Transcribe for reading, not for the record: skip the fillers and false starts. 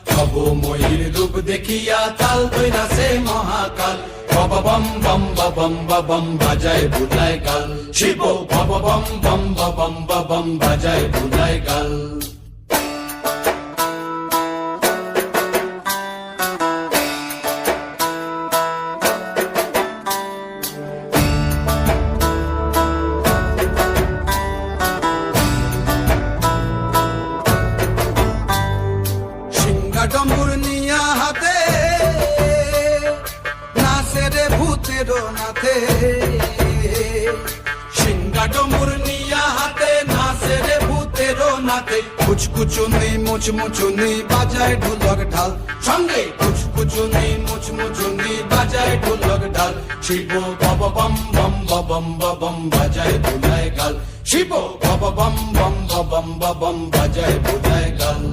ভবময়ীর রূপ দেখিয়া তাল দৈরাসে মহাকাল। বম বম বম বম বম বাজায় বুলায় গাল। শিব বম বম বম বম বম বাজায় বুলায় গাল। ডম্বুর নিয়া হাতে নাচে রে ভূতের নাথে। সিংহা ডমুর নিয়া হাতে নাচে রে ভূতের নাথে। কুচকুচুনি মুচমুচুনি বাজায় ঢোলক ঢাল। সঙ্গে কুচকুচুনি মুচমুচুনি বাজায় ঢোলক ঢাল। শিব বম বম বম বম বম বাজায় বুলায় গাল। শিব বম বম বম বম বম বাজায় বুলায় গাল।